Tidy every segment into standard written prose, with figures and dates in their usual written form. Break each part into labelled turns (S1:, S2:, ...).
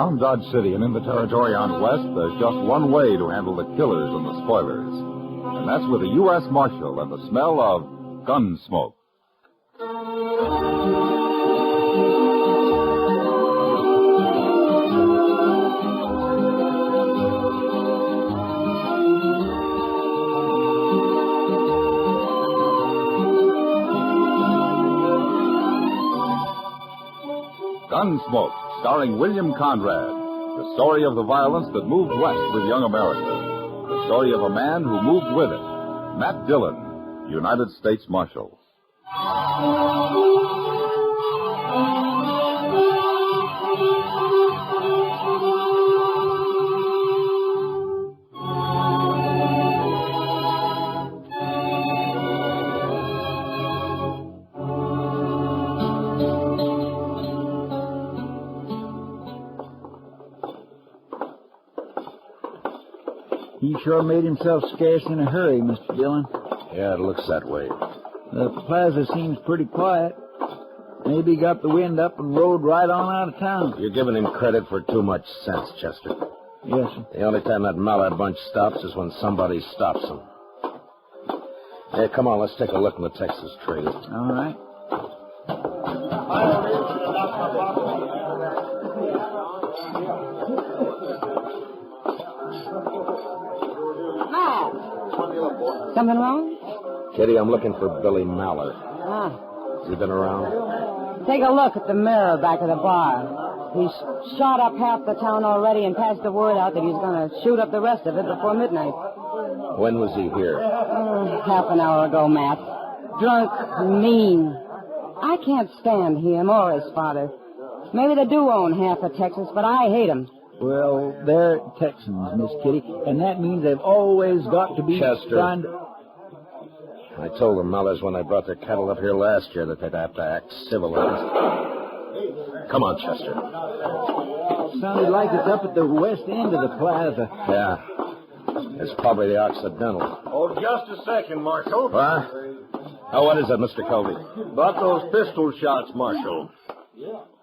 S1: Around Dodge City and in the territory on west, there's just one way to handle the killers and the spoilers. And that's with a U.S. Marshal and the smell of Gunsmoke. Gunsmoke, starring William Conrad. The story of the violence that moved west with young America. The story of a man who moved with it. Matt Dillon, United States Marshal.
S2: He sure made himself scarce in a hurry, Mr. Dillon.
S3: Yeah, it looks that way.
S2: The plaza seems pretty quiet. Maybe he got the wind up and rode right on out of town.
S3: You're giving him credit for too much sense, Chester.
S2: Yes, sir.
S3: The only time that Mallard bunch stops is when somebody stops them. Hey, come on, let's take a look in the Texas Trail.
S2: All right.
S4: Something wrong?
S3: Kitty, I'm looking for Billy Mallard.
S4: Ah.
S3: You been around?
S4: Take a look at the mirror back of the bar. He's shot up half the town already and passed the word out that he's going to shoot up the rest of it before midnight.
S3: When was he here?
S4: Half an hour ago, Matt. Drunk, mean. I can't stand him or his father. Maybe they do own half of Texas, but I hate them.
S2: Well, they're Texans, Miss Kitty, and that means they've always got to be
S3: Chester.
S2: trying to...
S3: I told the Mullers when they brought their cattle up here last year that they'd have to act civilized. Come on, Chester.
S2: Sounded like it's up at the west end of the plaza.
S3: Yeah. It's probably the Occidental.
S5: Oh, just a second, Marshal.
S3: What? Oh, what is it, Mr. Colby?
S5: About those pistol shots, Marshal.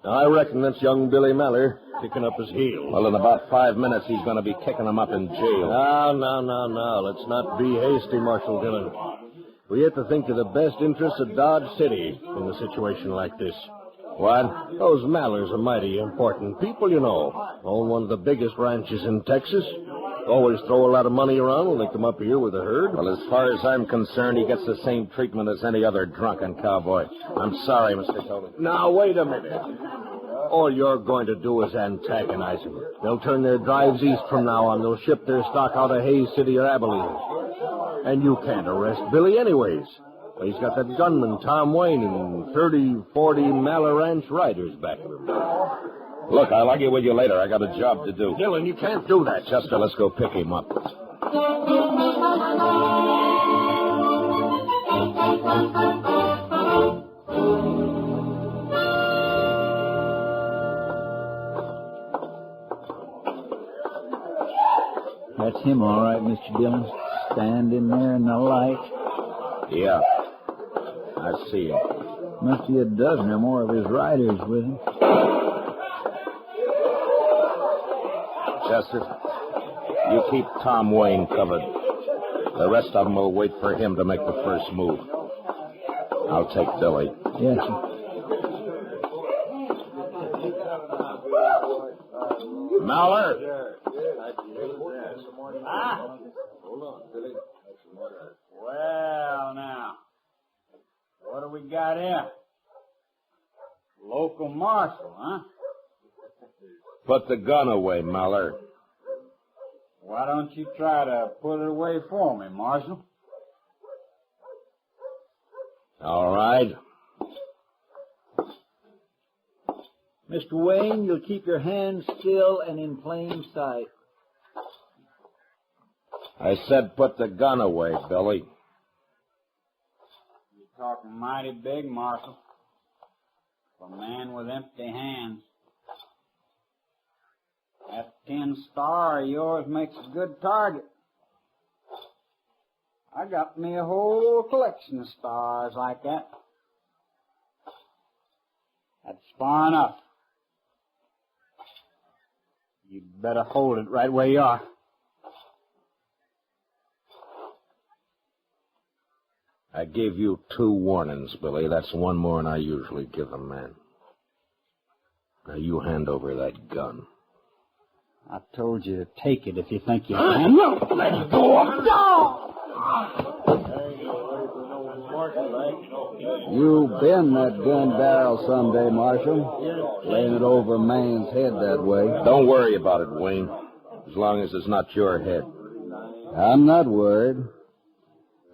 S5: I reckon that's young Billy Mallard kicking up his heels.
S3: Well, in about 5 minutes, he's going to be kicking them up in jail.
S5: No. Let's not be hasty, Marshal Dillon. We have to think of the best interests of Dodge City in a situation like this.
S3: What?
S5: Those Mallards are mighty important people, you know. Own one of the biggest ranches in Texas. Always throw a lot of money around when they come up here with a herd.
S3: Well, as far as I'm concerned, he gets the same treatment as any other drunken cowboy. I'm sorry, Mr. Colby.
S5: Now, wait a minute. All you're going to do is antagonize them. They'll turn their drives east from now on. They'll ship their stock out of Hays City or Abilene. And you can't arrest Billy anyways. He's got that gunman, Tom Wayne, and 30, 40 Mallard Ranch riders back of him.
S3: Look, I'll argue with you later. I got a job to do.
S5: Dillon, you can't do that.
S3: Chester, let's go pick him up.
S2: That's him, all right, Mr. Dillon. Standing there in the light.
S3: Yeah. I see him.
S2: Must be a dozen or more of his riders with him.
S3: Chester, you keep Tom Wayne covered. The rest of them will wait for him to make the first move. I'll take Billy.
S2: Yes, sir.
S3: Mallard!
S6: Huh? Well, now, what do we got here? Local marshal, huh?
S3: Put the gun away, Mallard.
S6: Why don't you try to put it away for me, Marshal?
S3: All right.
S2: Mr. Wayne, you'll keep your hands still and in plain sight.
S3: I said put the gun away, Billy.
S6: You're talking mighty big, Marshal. For a man with empty hands. That 10 star of yours makes a good target. I got me a whole collection of stars like that. That's far enough. You'd better hold it right where you are.
S3: I gave you 2 warnings, Billy. That's one more than I usually give a man. Now you hand over that gun.
S6: I told you to take it if you think you can. No, let it go. No!
S2: You bend that gun barrel someday, Marshal. Laying it over a man's head that way.
S3: Don't worry about it, Wayne. As long as it's not your head.
S2: I'm not worried.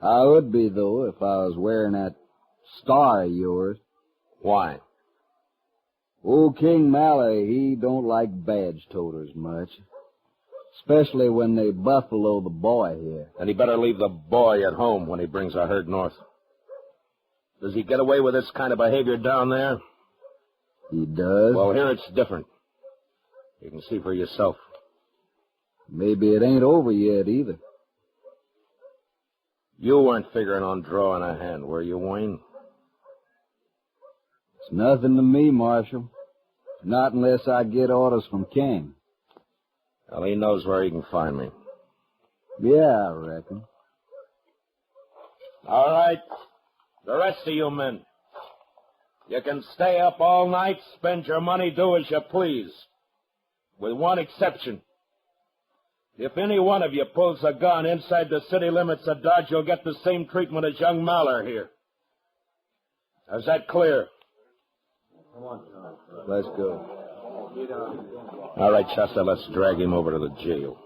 S2: I would be, though, if I was wearing that star of yours.
S3: Why?
S2: Old King Malley, he don't like badge toters much. Especially when they buffalo the boy here.
S3: Then he better leave the boy at home when he brings a herd north. Does he get away with this kind of behavior down there?
S2: He does?
S3: Well, here it's different. You can see for yourself.
S2: Maybe it ain't over yet, either.
S3: You weren't figuring on drawing a hand, were you, Wayne?
S2: It's nothing to me, Marshal. Not unless I get orders from King.
S3: Well, he knows where he can find me.
S2: Yeah, I reckon.
S3: All right. The rest of you men. You can stay up all night, spend your money, do as you please. With one exception. If any one of you pulls a gun inside the city limits of Dodge, you'll get the same treatment as young Maller here. Is that clear?
S2: Come on, Tom. Let's go.
S3: All right, Chester, let's drag him over to the jail.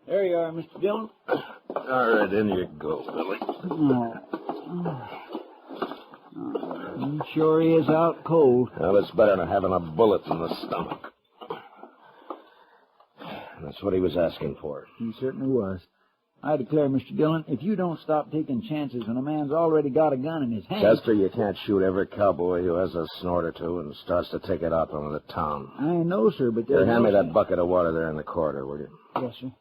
S2: There you are, Mr. Dillon.
S3: All right, in you go, Billy.
S2: Sure he is out cold.
S3: Well, it's better than having a bullet in the stomach. That's what he was asking for.
S2: He certainly was. I declare, Mr. Dillon, if you don't stop taking chances when a man's already got a gun in his hand...
S3: Chester, you can't shoot every cowboy who has a snort or two and starts to take it out on the town.
S2: I know, sir, but...
S3: Here, hand me that bucket of water there in the corridor, will you?
S2: Yes, sir.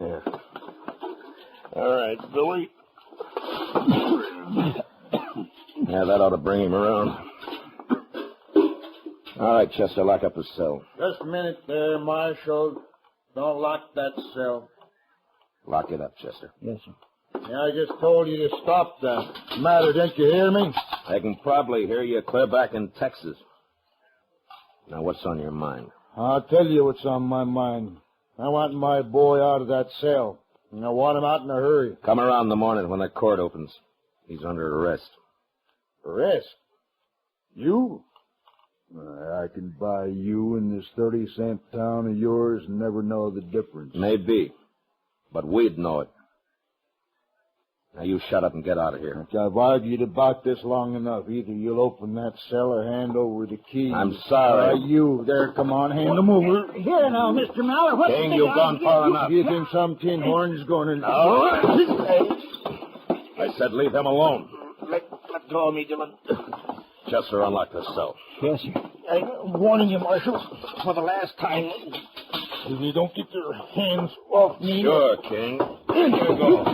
S3: Yeah. All right, Billy. Yeah, that ought to bring him around. All right, Chester, lock up the cell.
S5: Just a minute there, Marshal. Don't lock that cell.
S3: Lock it up, Chester.
S2: Yes, sir.
S5: Yeah, I just told you to stop that. Matter, didn't you hear me?
S3: I can probably hear you clear back in Texas. Now, what's on your mind?
S5: I'll tell you what's on my mind. I want my boy out of that cell. And I want him out in a hurry.
S3: Come around in the morning when the court opens. He's under arrest.
S5: Arrest? You?
S2: I can buy you in this 30-cent town of yours and never know the difference.
S3: Maybe. But we'd know it. Now, you shut up and get out of here.
S2: I've argued about this long enough. Either you'll open that cell or hand over the key.
S3: I'm sorry.
S2: You there, come on, hand them over.
S6: Here now, Mr. Maller. What's
S3: King, you've gone far enough.
S2: You think some tin horn's going to...
S3: I said leave him alone.
S6: Let go of me, Dillon.
S3: Chester, unlock the cell.
S2: Yes, sir.
S6: I'm warning you, Marshal, for the last time. If you don't get your hands off me...
S3: Sure, King. Here you go.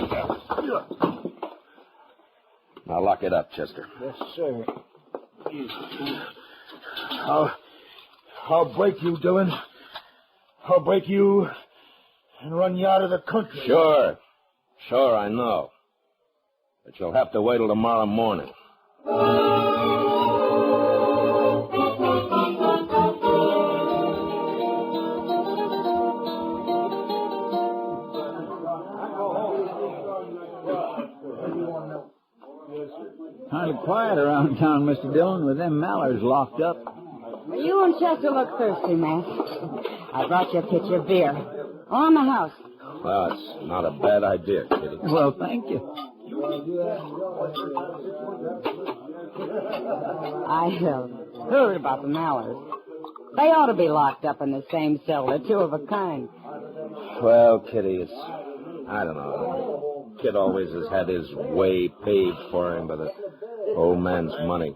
S3: Now lock it up, Chester.
S2: Yes, sir.
S5: I'll break you, Dillon. I'll break you and run you out of the country.
S3: Sure. Sure, I know. But you'll have to wait till tomorrow morning.
S2: Kind of quiet around town, Mr. Dillon, with them Mallers locked up.
S4: You and Chester look thirsty, Matt. I brought you a pitcher of beer. On the house.
S3: Well, it's not a bad idea, Kitty.
S2: Well, thank you.
S4: I heard about the Mallers. They ought to be locked up in the same cell. They're two of a kind.
S3: Well, Kitty, I don't know. The kid always has had his way paved for him by the old man's money.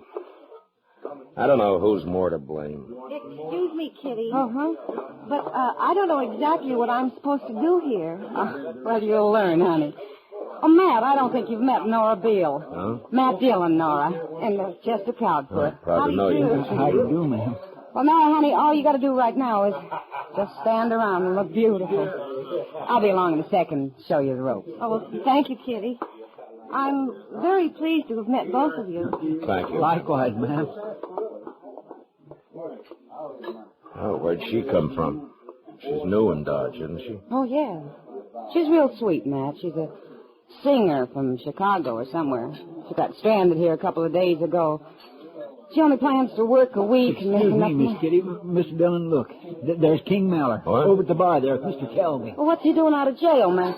S3: I don't know who's more to blame.
S7: Excuse me, Kitty.
S4: Uh-huh.
S7: But I don't know exactly what I'm supposed to do here.
S4: Well, you'll learn, honey. Oh, Matt, I don't think you've met Nora Beale.
S3: Huh?
S4: Matt Dillon, Nora, and Chester Proudfoot.
S3: Proud to know you.
S2: How do you do, ma'am?
S4: Well, now, honey, all you got to do right now is just stand around and look beautiful. I'll be along in a second and show you the ropes.
S7: Oh, well, thank you, Kitty. I'm very pleased to have met both of you.
S3: Thank you.
S2: Likewise, ma'am.
S3: Oh, where'd she come from? She's new in Dodge, isn't she?
S4: Oh, yeah. She's real sweet, Matt. She's a singer from Chicago or somewhere. She got stranded here a couple of days ago. She only plans to work a week and make
S2: Excuse me,
S4: enough
S2: Miss Kitty. Mr. Dillon, look. There's King Mallard.
S3: What?
S2: Over at the bar there, Mr. Kelby.
S4: Well, what's he doing out of jail, Matt?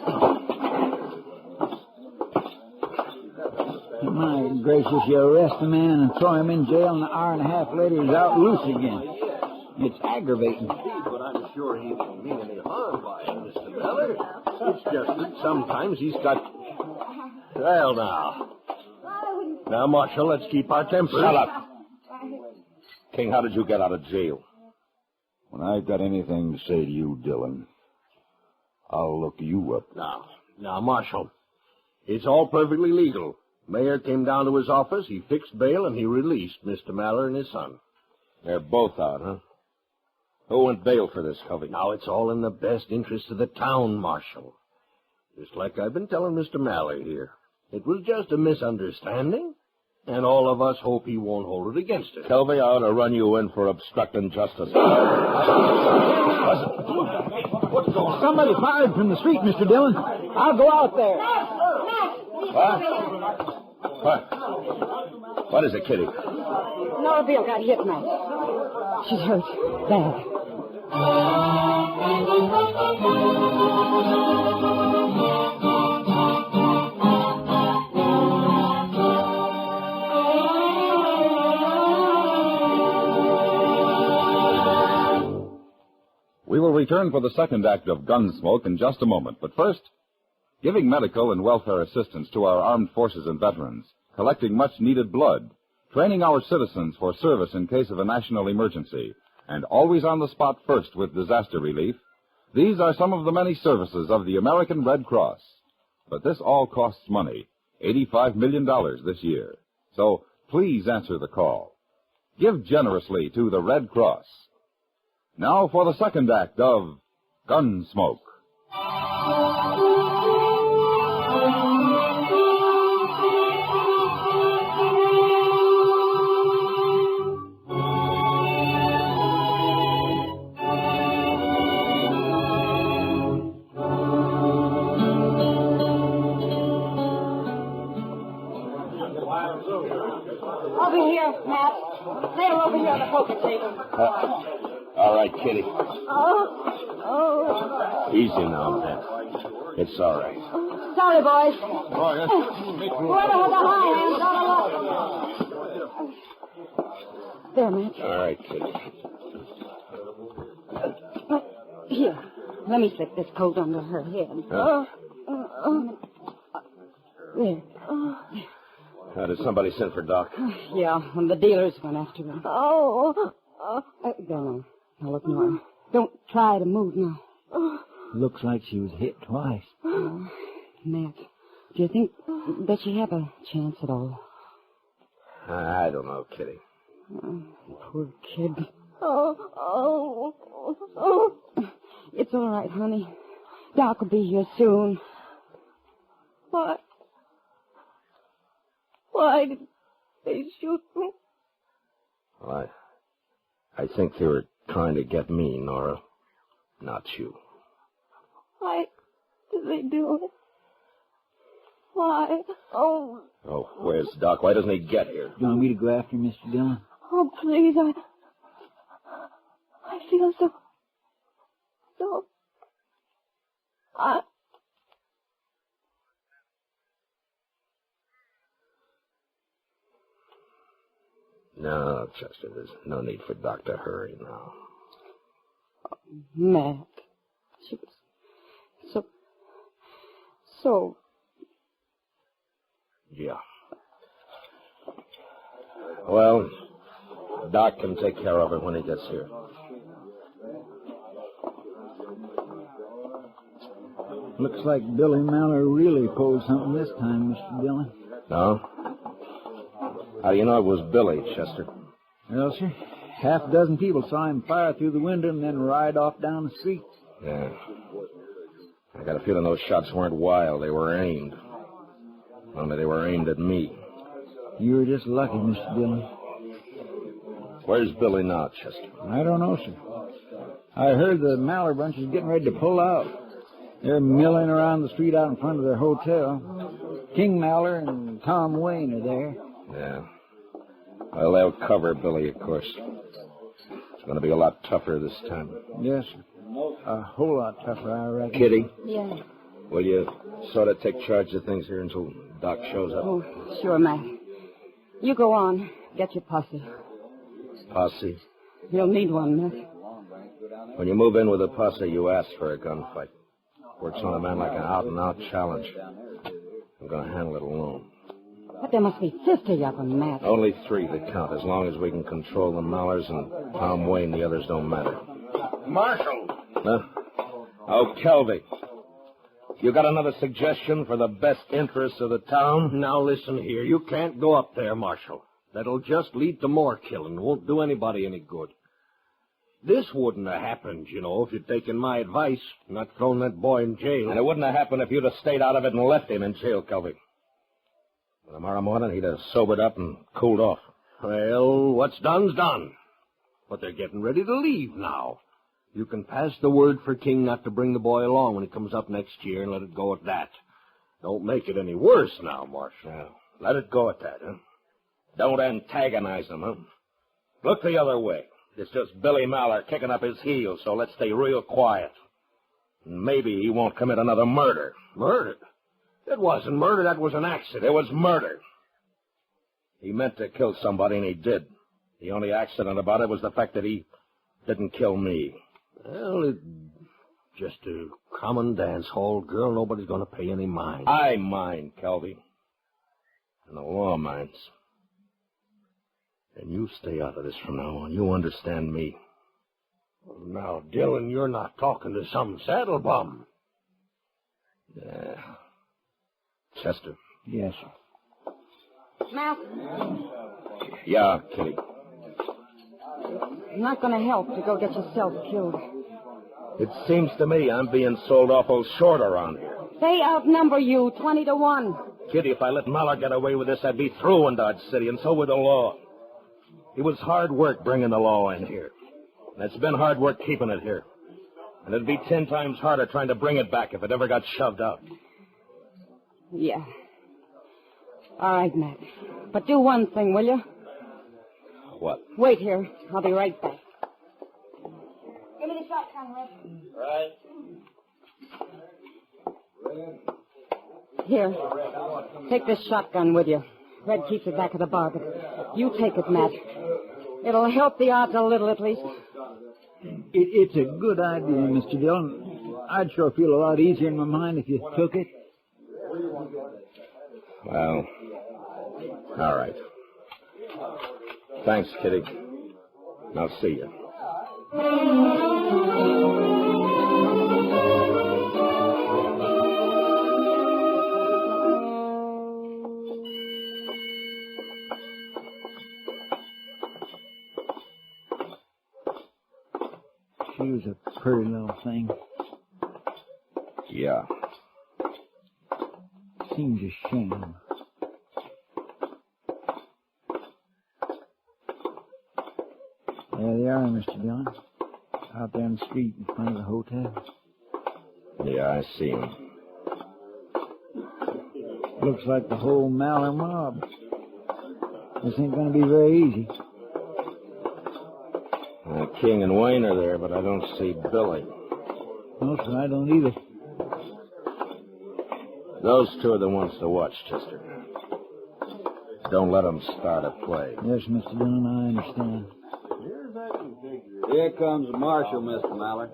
S2: My gracious, you arrest a man and throw him in jail, and an hour and a half later he's out loose again. It's aggravating.
S5: But I'm sure he didn't mean any harm by it, Mr. Mallard. It's just that sometimes he's got... Well, now. Now, Marshal, let's keep our temper.
S3: Shut up. King, how did you get out of jail?
S8: When I've got anything to say to you, Dillon, I'll look you up.
S5: Now, Marshal, it's all perfectly legal. Mayor came down to his office, he fixed bail, and he released Mr. Mallard and his son.
S3: They're both out, huh? Who went bail for this, Covey?
S5: Now, it's all in the best interest of the town, Marshal. Just like I've been telling Mr. Mallard here. It was just a misunderstanding, and all of us hope he won't hold it against us.
S3: Covey, I ought to run you in for obstructing justice.
S2: Somebody fired from the street, Mr. Dillon. I'll go out there.
S3: What is it, Kitty?
S4: Nora Beale got hit, Matt. She's hurt. Bad.
S1: We will return for the second act of Gunsmoke in just a moment. But first, giving medical and welfare assistance to our armed forces and veterans, collecting much-needed blood, training our citizens for service in case of a national emergency, and always on the spot first with disaster relief, these are some of the many services of the American Red Cross. But this all costs money, $85 million this year. So please answer the call. Give generously to the Red Cross. Now for the second act of Gunsmoke.
S4: Over here, Matt. Sail over here on the poker table.
S3: All right, Kitty.
S7: Oh.
S3: Easy now, Matt. It's all right.
S4: Sorry, boys.
S8: Boy,
S4: Whoever has a high hand, got a look. There, Matt.
S3: All right, Kitty.
S4: Here, let me slip this coat under her head. There.
S3: Did somebody send for Doc?
S4: Yeah, when the dealers went after him.
S7: Oh.
S4: There, now. Now, look, Nora. Don't try to move now.
S2: Looks like she was hit twice.
S4: Matt, do you think that she have a chance at all?
S3: I don't know, Kitty.
S4: Poor kid.
S7: Oh.
S4: It's all right, honey. Doc will be here soon.
S7: Why did they shoot me?
S3: Well, I think they were trying to get me, Nora. Not you.
S7: Why did they do it? Why? Oh,
S3: Where's Doc? Why doesn't he get here?
S2: You want me to go after him, Mr. Dillon?
S7: oh, please, I feel so...
S3: No, Chester, there's no need for Doc to hurry now.
S4: Matt, she was so...
S3: Yeah. Well, Doc can take care of it when he gets here.
S2: Looks like Billy Mallard really pulled something this time, Mr. Dillon.
S3: No? How do you know it was Billy, Chester?
S2: Well, sir, half a dozen people saw him fire through the window and then ride off down the street.
S3: Yeah. I got a feeling those shots weren't wild. They were aimed. Only they were aimed at me.
S2: You were just lucky, Mr. Dillon.
S3: Where's Billy now, Chester?
S2: I don't know, sir. I heard the Mallard bunch is getting ready to pull out. They're milling around the street out in front of their hotel. King Mallard and Tom Wayne are there.
S3: Yeah. Well, they'll cover Billy, of course. It's going to be a lot tougher this time.
S2: Yes, sir. A whole lot tougher, I reckon.
S3: Kitty?
S4: Yeah.
S3: Will you sort of take charge of things here until Doc shows up?
S4: Oh, sure, Matt. You go on. Get your posse.
S3: Posse?
S4: You'll need one, Matt.
S3: When you move in with a posse, you ask for a gunfight. Works on a man like an out-and-out challenge. I'm going to handle it alone.
S4: But there must be 50 of them, Matt.
S3: Only 3 that count. As long as we can control the Mallards and Tom Wayne, the others don't matter.
S6: Marshal!
S3: Huh? Oh, Kelvy. You got another suggestion for the best interests of the town?
S5: Now listen here. You can't go up there, Marshal. That'll just lead to more killing. It won't do anybody any good. This wouldn't have happened, you know, if you'd taken my advice, not thrown that boy in jail.
S3: And it wouldn't have happened if you'd have stayed out of it and left him in jail, Kelvy. Tomorrow morning, he'd have sobered up and cooled off.
S5: Well, what's done's done. But they're getting ready to leave now. You can pass the word for King not to bring the boy along when he comes up next year and let it go at that. Don't make it any worse now, Marshal.
S3: Yeah, let it go at that, huh? Don't antagonize him, huh? Look the other way. It's just Billy Mallard kicking up his heels, so let's stay real quiet. Maybe he won't commit another murder.
S5: Murder? It wasn't murder. That was an accident.
S3: It was murder. He meant to kill somebody, and he did. The only accident about it was the fact that he didn't kill me.
S5: Well, it's just a common dance hall girl. Nobody's going to pay any mind.
S3: I mind, Kelvy. And the law minds. And you stay out of this from now on. You understand me.
S5: Well, now, Dillon, you're not talking to some saddle bum.
S3: Yeah. Chester.
S2: Yes.
S4: Matt,
S3: Yeah, Kitty.
S4: I'm not going to help to go get yourself killed.
S3: It seems to me I'm being sold awful short around here.
S4: They outnumber you 20-1.
S3: Kitty, if I let Mallard get away with this, I'd be through in Dodge City, and so would the law. It was hard work bringing the law in here. And it's been hard work keeping it here. And it'd be 10 times harder trying to bring it back if it ever got shoved out.
S4: Yeah. All right, Matt. But do one thing, will you?
S3: What?
S4: Wait here. I'll be right back. Give me the shot, Conrad.
S3: Right.
S4: Here. Take this shotgun with you. Red keeps it back of the bar, but you take it, Matt. It'll help the odds a little, at least.
S2: It's a good idea, Mr. Dillon. I'd sure feel a lot easier in my mind if you took it.
S3: Well, all right. Thanks, Kitty. I'll see you.
S2: She was a pretty little thing.
S3: Yeah.
S2: Seems a shame. There they are, Mr. Dillon. Out there in the street in front of the hotel.
S3: Yeah, I see him.
S2: Looks like the whole Mallard mob. This ain't going to be very easy.
S3: King and Wayne are there, but I don't see Billy.
S2: No, sir, I don't either.
S3: Those 2 are the ones to watch, Chester. Don't let them start a play.
S2: Yes, Mr. Dillon, I understand.
S9: Here comes the marshal, Mr. Mallard.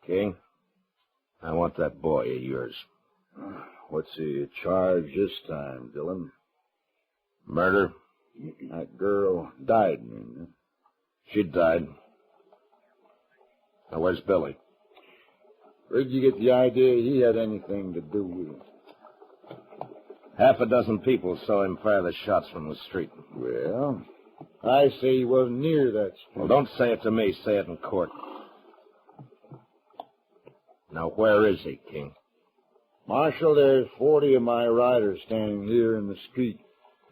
S3: King, I want that boy of yours.
S8: What's he charged this time, Dillon?
S3: Murder?
S8: That girl died, man.
S3: She died. Now, where's Billy?
S8: Where'd you get the idea he had anything to do with it?
S3: Half a dozen people saw him fire the shots from the street.
S8: Well, I say he wasn't near that street.
S3: Well, don't say it to me. Say it in court. Now, where is he, King?
S8: Marshal, there's 40 of my riders standing here in the street.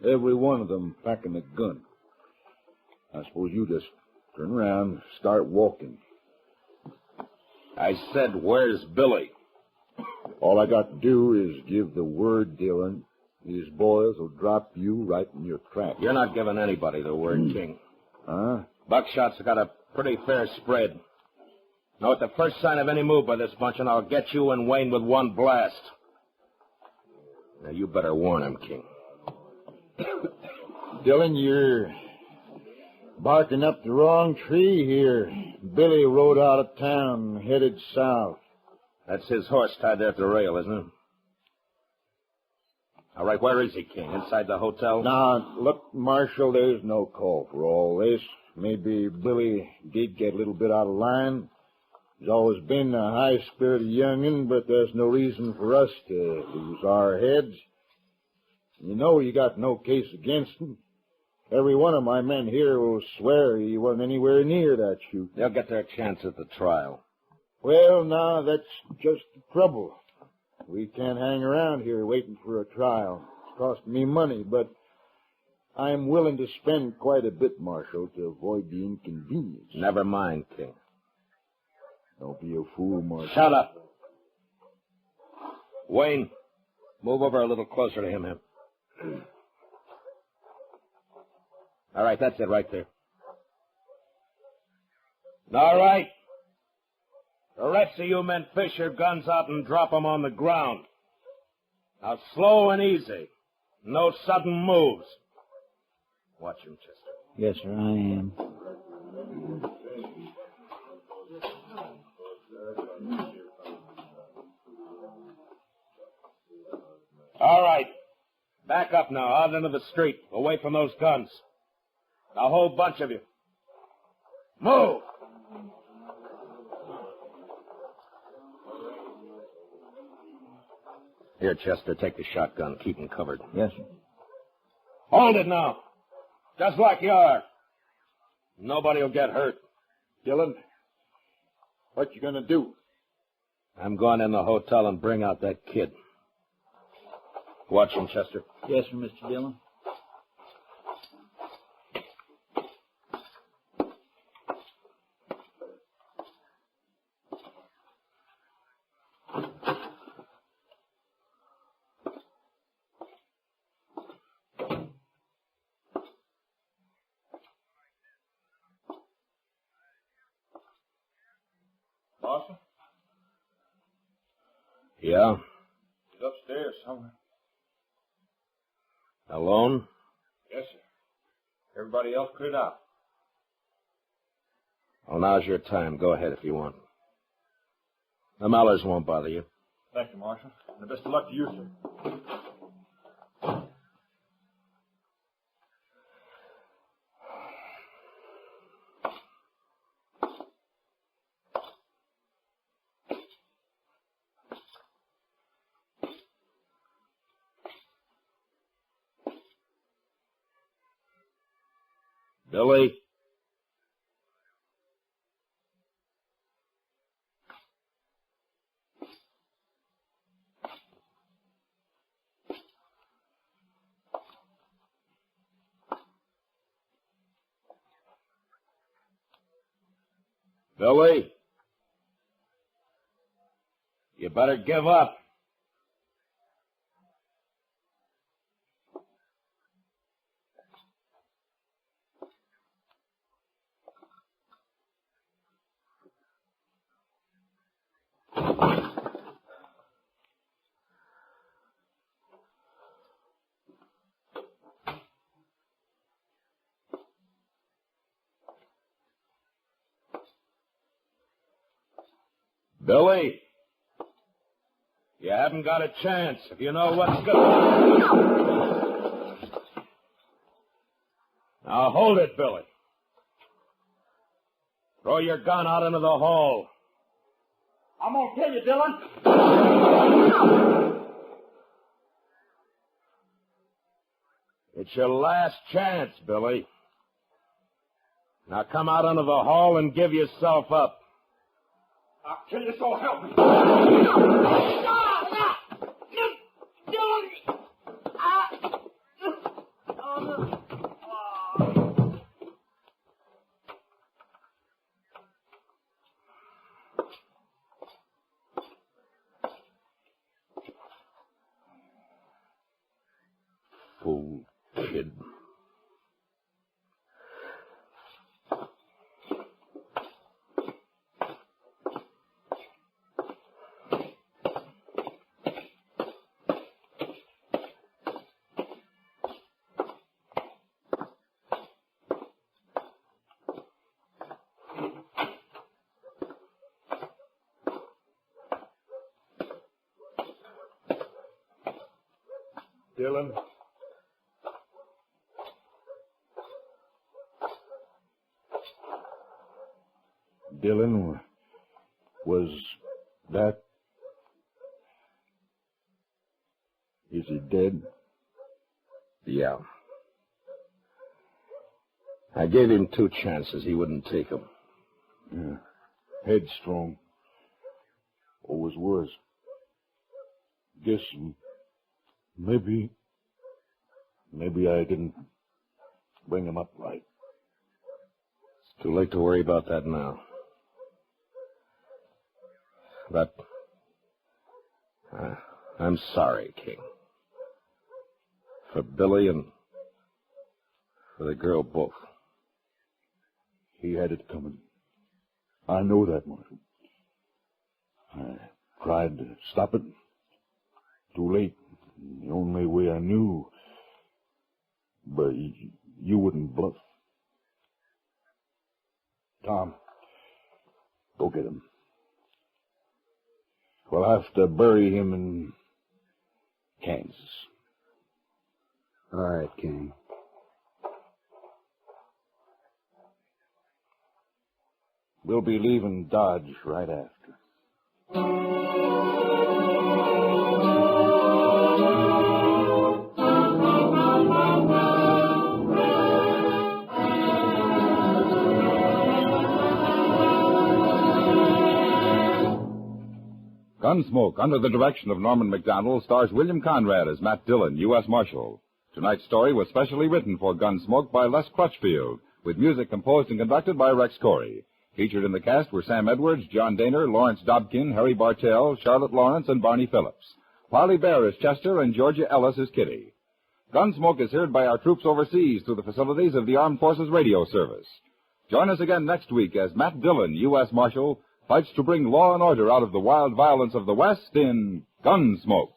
S8: Every one of them packing a gun. I suppose you just turn around and start walking.
S3: I said, where's Billy?
S8: All I got to do is give the word, Dillon. These boys will drop you right in your tracks.
S3: You're not giving anybody the word, King.
S8: Huh?
S3: Buckshot's got a pretty fair spread. Now, at the first sign of any move by this bunch, and I'll get you and Wayne with one blast. Now, you better warn him, King.
S8: Dillon, you're barking up the wrong tree here. Billy rode out of town, headed south.
S3: That's his horse tied there at the rail, isn't it? All right, where is he, King? Inside the hotel?
S8: Now, look, Marshal, there's no call for all this. Maybe Billy did get a little bit out of line. He's always been a high-spirited young'un, but there's no reason for us to lose our heads. You know you got no case against him. Every one of my men here will swear he wasn't anywhere near that shoot.
S3: They'll get their chance at the trial.
S8: Well, now, that's just the trouble. We can't hang around here waiting for a trial. It's costing me money, but I'm willing to spend quite a bit, Marshal, to avoid the inconvenience.
S3: Never mind, King.
S8: Don't be a fool, Marshal.
S3: Shut up. Wayne, move over a little closer to him here. All right, that's it right there. All right. The rest of you men fish your guns out and drop them on the ground. Now, slow and easy. No sudden moves. Watch him, Chester.
S2: Yes, sir, I am.
S3: All right. Back up now, out into the street, away from those guns. A whole bunch of you. Move! Here, Chester, take the shotgun. Keep him covered.
S2: Yes, sir.
S3: Hold it now. Just like you are. Nobody will get hurt.
S8: Dillon, what you gonna do?
S3: I'm going in the hotel and bring out that kid. Watch him, Chester.
S2: Yes, sir, Mr. Dillon.
S8: Marshal?
S3: Yeah?
S8: He's upstairs somewhere.
S3: Alone?
S8: Yes, sir. Everybody else cleared out.
S3: Well, now's your time. Go ahead if you want. The Mallers won't bother you.
S8: Thank you, Marshal. And the best of luck to you, sir.
S3: Billy? Billy? You better give up. Billy? haven't got a chance if you know what's good. Now hold it, Billy. Throw your gun out into the hall.
S6: I'm going to kill you, Dillon.
S3: It's your last chance, Billy. Now come out into the hall and give yourself up.
S6: I'll kill you, so help me.
S3: Fool kid.
S8: Dillon. Dillon, was that... Is he dead?
S3: Yeah. I gave him 2 chances. He wouldn't take them.
S8: Yeah. Headstrong. Always was. Guess maybe I didn't bring him up right.
S3: It's too late to worry about that now. But I'm sorry, King. For Billy and for the girl both.
S8: He had it coming. I know that, Marshal. I tried to stop it. Too late. The only way I knew. But you wouldn't bluff. Tom, go get him. We'll have to bury him in Kansas.
S9: All right, King.
S8: We'll be leaving Dodge right after.
S1: Gunsmoke, under the direction of Norman Macdonnell, stars William Conrad as Matt Dillon, U.S. Marshal. Tonight's story was specially written for Gunsmoke by Les Crutchfield, with music composed and conducted by Rex Corey. Featured in the cast were Sam Edwards, John Daner, Lawrence Dobkin, Harry Bartell, Charlotte Lawrence, and Barney Phillips. Parley Baer is Chester, and Georgia Ellis is Kitty. Gunsmoke is heard by our troops overseas through the facilities of the Armed Forces Radio Service. Join us again next week as Matt Dillon, U.S. Marshal, fights to bring law and order out of the wild violence of the West in Gunsmoke.